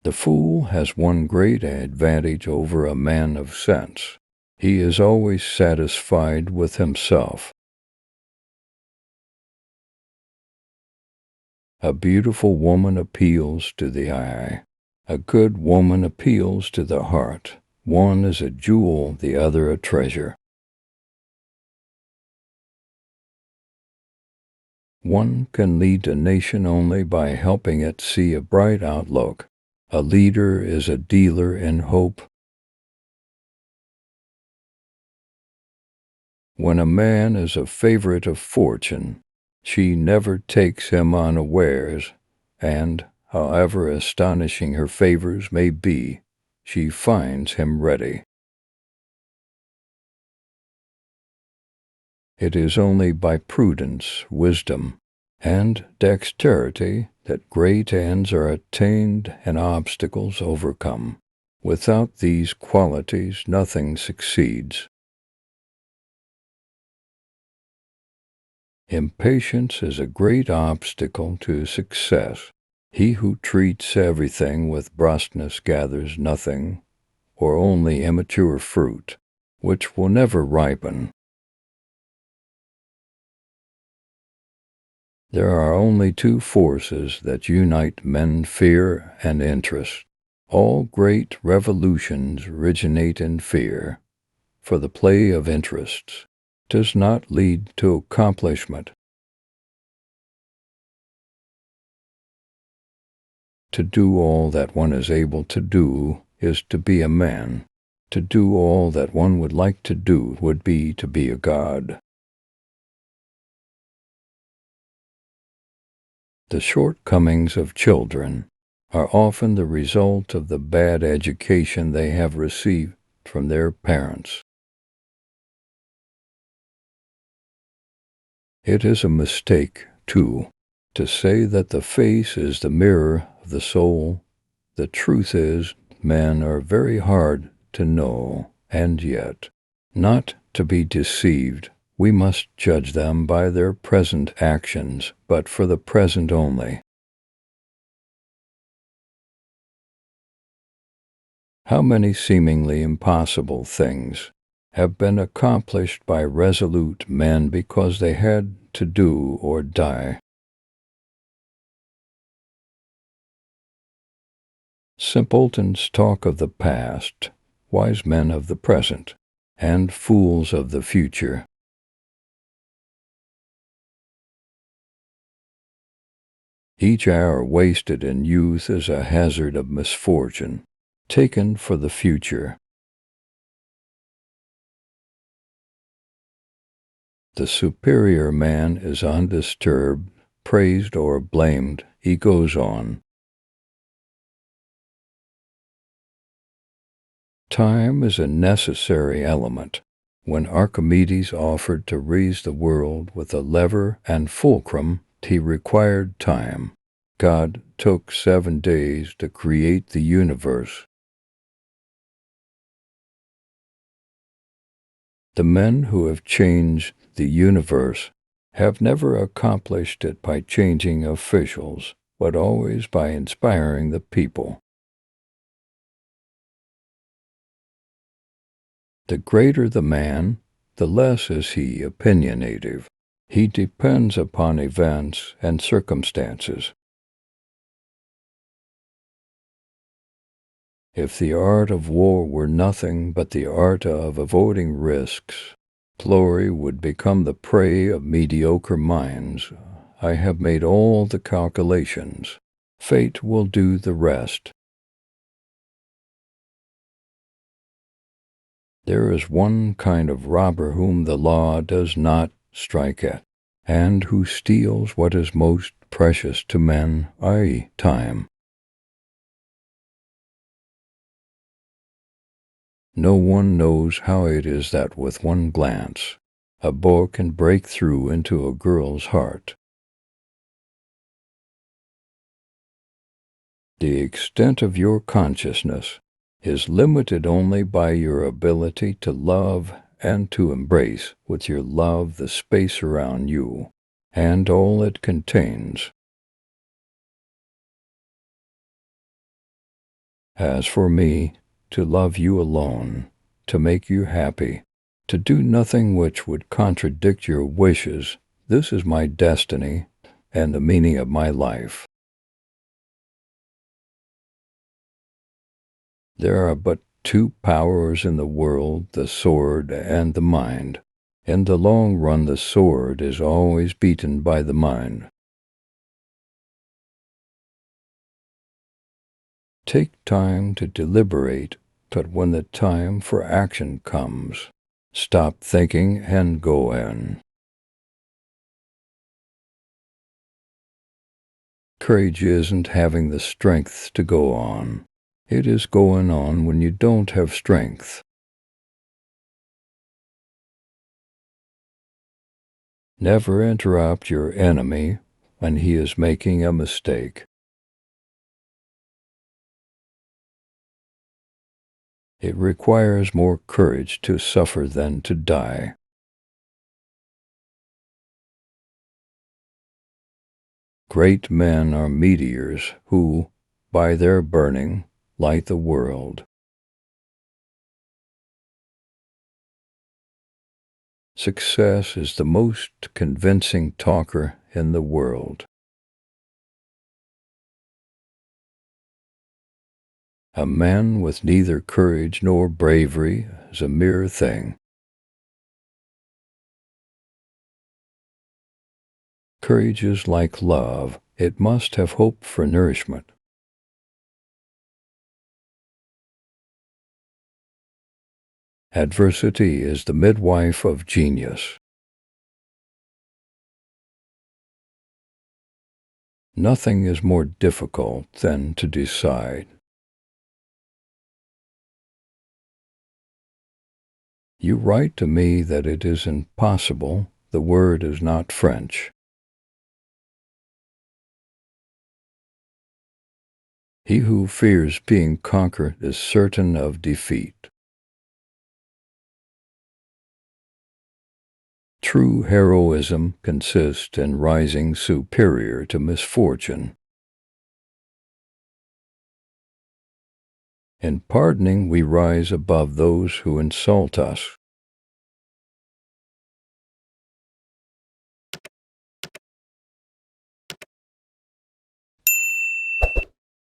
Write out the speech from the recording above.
The fool has one great advantage over a man of sense. He is always satisfied with himself. A beautiful woman appeals to the eye. A good woman appeals to the heart. One is a jewel, the other a treasure. One can lead a nation only by helping it see a bright outlook. A leader is a dealer in hope. When a man is a favorite of fortune, she never takes him unawares, and, however astonishing her favors may be, she finds him ready. It is only by prudence, wisdom, and dexterity that great ends are attained and obstacles overcome. Without these qualities, nothing succeeds. Impatience is a great obstacle to success. He who treats everything with brusqueness gathers nothing, or only immature fruit, which will never ripen. There are only two forces that unite men: fear and interest. All great revolutions originate in fear, for the play of interests does not lead to accomplishment. To do all that one is able to do is to be a man. To do all that one would like to do would be to be a god. The shortcomings of children are often the result of the bad education they have received from their parents. It is a mistake, too, to say that the face is the mirror of the soul. The truth is, men are very hard to know, and yet, not to be deceived, we must judge them by their present actions, but for the present only. How many seemingly impossible things have been accomplished by resolute men because they had to do or die. Simpletons talk of the past, wise men of the present, and fools of the future. Each hour wasted in youth is a hazard of misfortune, taken for the future. The superior man is undisturbed, praised or blamed, he goes on. Time is a necessary element. When Archimedes offered to raise the world with a lever and fulcrum, he required time. God took 7 days to create the universe. The men who have changed the universe have never accomplished it by changing officials, but always by inspiring the people. The greater the man, the less is he opinionative. He depends upon events and circumstances. If the art of war were nothing but the art of avoiding risks, glory would become the prey of mediocre minds. I have made all the calculations. Fate will do the rest. There is one kind of robber whom the law does not strike at, and who steals what is most precious to men, i.e., time. No one knows how it is that with one glance, a boy can break through into a girl's heart. The extent of your consciousness is limited only by your ability to love and to embrace with your love the space around you and all it contains. As for me, to love you alone, to make you happy, to do nothing which would contradict your wishes, this is my destiny and the meaning of my life. There are but two powers in the world, the sword and the mind. In the long run, the sword is always beaten by the mind. Take time to deliberate, but when the time for action comes, stop thinking and go in. Courage isn't having the strength to go on. It is going on when you don't have strength. Never interrupt your enemy when he is making a mistake. It requires more courage to suffer than to die. Great men are meteors who, by their burning, light the world. Success is the most convincing talker in the world. A man with neither courage nor bravery is a mere thing. Courage is like love. It must have hope for nourishment. Adversity is the midwife of genius. Nothing is more difficult than to decide. You write to me that it is impossible. The word is not French. He who fears being conquered is certain of defeat. True heroism consists in rising superior to misfortune. In pardoning, we rise above those who insult us.